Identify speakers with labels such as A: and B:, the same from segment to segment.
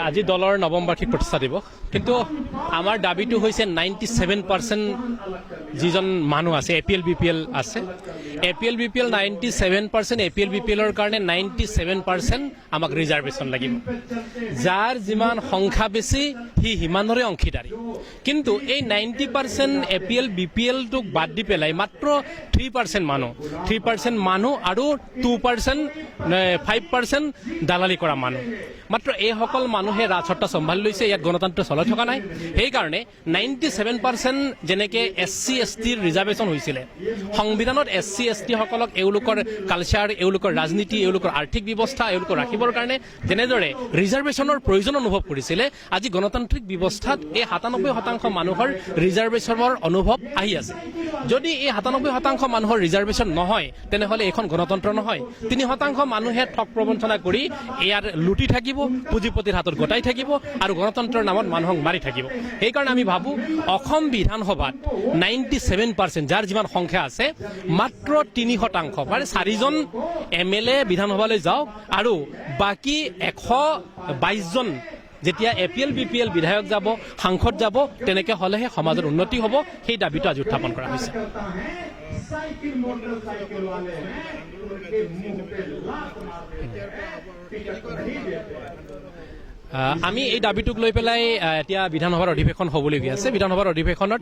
A: আজি দলৰ নৱম বাৰ্ষিক প্ৰতিষ্ঠা দিৱস কিন্তু আমাৰ দাবীটো হৈছে 97% যিজন মানুহ আছে APL BPL আছে APL BPL 97% APL BPLৰ কাৰণে 97% আমাক ৰিজাৰ্ভেশ্যন লাগিব যাৰ যিমান সংখ্যা বেছি সি সিমানৰে অংশীদাৰী কিন্তু এই 90% APL BPLটোক বাদ দি পেলাই মাত্ৰ 3% মানুহ আৰু 2% 5% দালালি কৰা মানুহ মাত্ৰ এইসকল মানুহে ৰাজসত্তা চম্ভালি লৈছে ইয়াত গণতন্ত্ৰ চলাই থকা নাই সেইকাৰণে 97% যেনেকৈ SC STৰ ৰিজাৰ্ভেশ্যন হৈছিলে সংবিধানত SC ST সকলক এওঁলোকৰ কালচাৰ এওঁলোকৰ ৰাজনীতি এওঁলোকৰ আৰ্থিক ব্যৱস্থা এওঁলোকক ৰাখিবৰ কাৰণে যেনেদৰে ৰিজাৰ্ভেশ্যনৰ প্ৰয়োজন অনুভৱ কৰিছিলে আজি গণতান্ত্ৰিক ব্যৱস্থাত এই 97% মানুহৰ ৰিজাৰ্ভেশ্যনৰ অনুভৱ আহি আছে যদি এই 97% মানুহৰ ৰিজাৰ্ভেশ্যন নহয় তেনেহ'লে এখন গণতন্ত্ৰ নহয় 3% মানুহে ঠগ প্ৰবঞ্চনা কৰি ইয়াৰ লুটি থাকিব পুঁজিপতিৰ হাতত গতাই থাকিব আৰু গণতন্ত্ৰৰ নামত মানুহক মাৰি থাকিব সেইকাৰণে আমি ভাবোঁ অসম বিধানসভাত 97% যাৰ যিমান সংখ্যা আছে মাত্ৰ 3% মানে 4জন MLA বিধানসভালৈ যাওক আৰু বাকী 122 জন যেতিয়া APL BPL বিধায়ক যাব সাংসদ যাব তেনেকৈ হ'লেহে সমাজৰ উন্নতি হ'ব সেই দাবীটো আজি উত্থাপন কৰা হৈছে আমি এই দাবীটোক লৈ পেলাই এতিয়া বিধানসভাৰ অধিৱেশন হ'বলগীয়া আছে বিধানসভাৰ অধিৱেশনত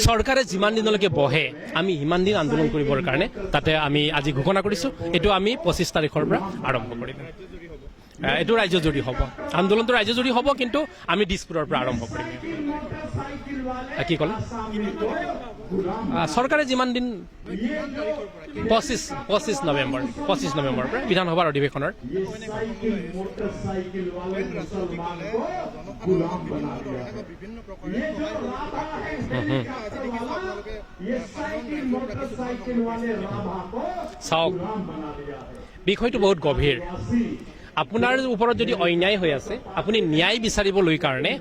A: চৰকাৰে যিমান দিনলৈকে বহে আমি সিমান দিন আন্দোলন কৰিবৰ কাৰণে তাতে আমি আজি ঘোষণা কৰিছোঁ এইটো আমি 25 তাৰিখৰ পৰা আৰম্ভ কৰিম এইটো ৰাজ্যজুৰি হ'ব আন্দোলনটো ৰাজ্যজুৰি হ'ব কিন্তু আমি দিছপুৰৰ পৰা আৰম্ভ কৰিম কি ক'লে চৰকাৰে যিমান দিন 25 নৱেম্বৰ পৰা বিধানসভাৰ অধিৱেশনৰ চাওক বিষয়টো বহুত গভীৰ আপোনাৰ ওপৰত যদি অন্যায় হৈ আছে আপুনি ন্যায় বিচাৰিবলৈ কাৰণে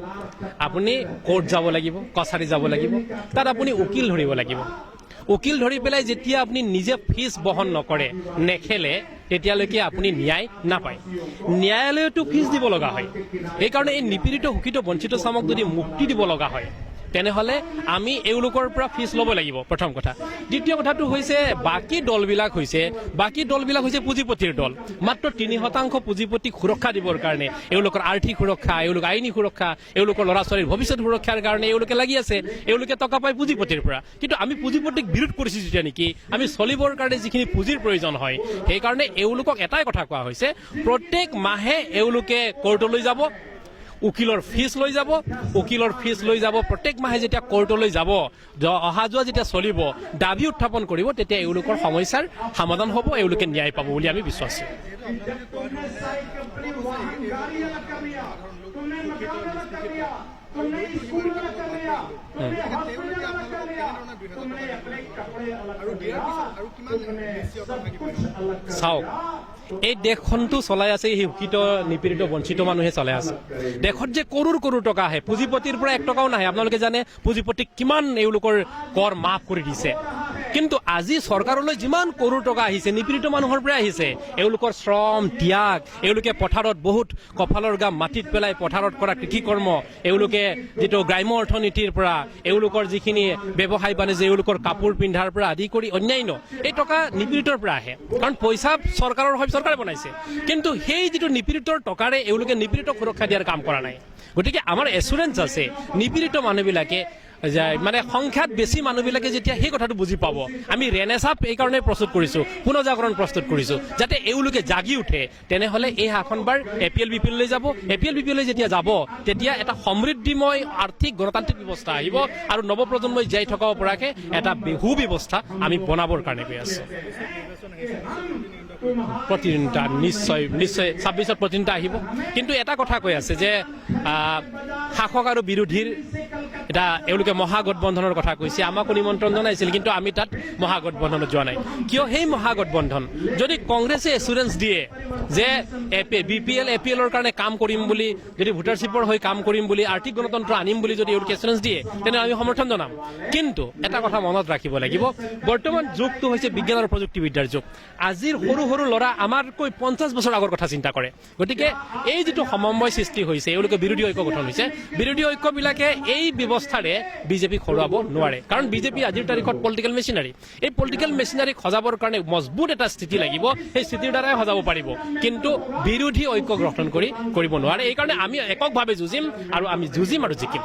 A: আপুনি কোৰ্ট যাব লাগিব কছাৰী যাব লাগিব তাত আপুনি উকিল ধৰিব লাগিব উকিল ধৰি পেলাই যেতিয়া আপুনি নিজে ফিজ বহন নকৰে নেখেলে তেতিয়ালৈকে আপুনি ন্যায় নাপায় ন্যায়ালয়তো ফিজ দিব লগা হয় সেইকাৰণে এই নিপীড়িত শোষিত বঞ্চিত চামক যদি মুক্তি দিব লগা হয় তেনেহ'লে আমি এওঁলোকৰ পৰা ফিজ ল'ব লাগিব প্ৰথম কথা দ্বিতীয় কথাটো হৈছে বাকী দলবিলাক হৈছে পুঁজিপতিৰ দল মাত্ৰ 3% পুঁজিপতিক সুৰক্ষা দিবৰ কাৰণে এওঁলোকৰ আৰ্থিক সুৰক্ষা এওঁলোকৰ আইনী সুৰক্ষা এওঁলোকৰ ল'ৰা ছোৱালীৰ ভৱিষ্যত সুৰক্ষাৰ কাৰণে এওঁলোকে লাগি আছে এওঁলোকে টকা পায় পুঁজিপতিৰ পৰা কিন্তু আমি পুঁজিপতিক বিৰোধ কৰিছোঁ যেতিয়া নেকি আমি চলিবৰ কাৰণে যিখিনি পুঁজিৰ প্ৰয়োজন হয় সেইকাৰণে এওঁলোকক এটাই কথা কোৱা হৈছে প্ৰত্যেক মাহে এওঁলোকে কোৰ্টলৈ যাব উকিলৰ ফিজ লৈ যাব প্ৰত্যেক মাহে যেতিয়া কোৰ্টলৈ যাব অহা যোৱা যেতিয়া চলিব দাবী উত্থাপন কৰিব তেতিয়া এওঁলোকৰ সমস্যাৰ সমাধান হ'ব এওঁলোকে ন্যায় পাব বুলি আমি বিশ্বাস চাওক এই দেশখনটো চলাই আছে এই শিক্ষিত নিপীড়িত বঞ্চিত মানুহে চলাই আছে দেশত যে কৰোৰ টকা আহে পুঁজিপতিৰ পৰা 1 টকাও নাহে আপোনালোকে জানে পুঁজিপতিক কিমান এওঁলোকৰ কৰ মাফ কৰি দিছে কিন্তু আজি চৰকাৰলৈ যিমান কৰোৰ টকা আহিছে নিপীড়িত মানুহৰ পৰা আহিছে এওঁলোকৰ শ্ৰম ত্যাগ এওঁলোকে পথাৰত বহুত কপালৰ গাম মাটিত পেলাই পথাৰত কৰা কৃষি কৰ্ম এওঁলোকে যিটো গ্ৰাম্য অৰ্থনীতিৰ পৰা এওঁলোকৰ যিখিনি ব্যৱসায় বাণিজ্য এওঁলোকৰ কাপোৰ পিন্ধাৰ পৰা আদি কৰি অন্যান্য এই টকা নিপীড়িতৰ পৰা আহে কাৰণ পইচা চৰকাৰৰ হয় চৰকাৰে বনাইছে কিন্তু সেই যিটো নিপীড়িতৰ টকাৰে এওঁলোকে নিপীড়িতক সুৰক্ষা দিয়াৰ কাম কৰা নাই গতিকে আমাৰ এচুৰেঞ্চ আছে নিপীড়িত মানুহবিলাকে মানে সংখ্যাত বেছি মানুহবিলাকে যেতিয়া সেই কথাটো বুজি পাব আমি ৰেনেছাপ এইকাৰণে প্ৰস্তুত কৰিছোঁ পুনৰ্জাগৰণ প্ৰস্তুত কৰিছোঁ যাতে এওঁলোকে জাগি উঠে তেনেহ'লে এই শাসনবাৰ APL BPL লৈ যাব APL BPL যেতিয়া যাব তেতিয়া এটা সমৃদ্ধিময় আৰ্থিক গণতান্ত্ৰিক ব্যৱস্থা আহিব আৰু নৱপ্ৰজন্মই জীয়াই থকাব পৰাকৈ এটা সুব্যৱস্থা আমি বনাবৰ কাৰণে গৈ আছোঁ প্ৰতিদিনটা নিশ্চয় 26ত প্ৰতিদিনটা আহিব কিন্তু এটা কথা কৈ আছে যে শাসক আৰু বিৰোধীৰ এটা এওঁলোকে মহাগঠবন্ধনৰ কথা কৈছে, আমাকো নিমন্ত্ৰণ জনাইছিল, কিন্তু আমি তাত মহাগঠবন্ধনত যোৱা নাই। কিয় সেই মহাগঠবন্ধন যদি কংগ্ৰেছে এচুৰেঞ্চ দিয়ে যে BPL APLৰ কাৰণে কাম কৰিম বুলি, যদি ভোটাৰশ্বিপৰ হৈ কাম কৰিম বুলি, আৰ্থিক গণতন্ত্ৰ আনিম বুলি যদি এওঁলোকে এচুৰেঞ্চ দিয়ে, তেনে আমি সমৰ্থন জনাম। কিন্তু এটা কথা মনত ৰাখিব লাগিব, বৰ্তমান যুগটো হৈছে বিজ্ঞান আৰু প্ৰযুক্তিবিদ্যাৰ যুগ। আজিৰ সৰু সৰু ল'ৰা আমাতকৈ 50 বছৰ আগৰ কথা চিন্তা কৰে। গতিকে এই যিটো সমন্বয় সৃষ্টি হৈছে, এওঁলোকে বিৰোধী ঐক্য গঠন হৈছে, বিৰোধী ঐক্যবিলাকে এই ব্যৱস্থাৰে বিজেপিক হৰুৱাব নোৱাৰে। কাৰণ বিজেপি আজিৰ তাৰিখত পলিটিকেল মেচিনাৰী, এই পলিটিকেল মেচিনাৰীক সজাবৰ কাৰণে মজবুত এটা স্থিতি লাগিব, সেই স্থিতিৰ দ্বাৰাই সজাব পাৰিব, কিন্তু বিৰোধী ঐক্য গঠন কৰিব নোৱাৰে। এইকাৰণে আমি এককভাৱে যুঁজিম আৰু আমি যুঁজিম আৰু জিকিম।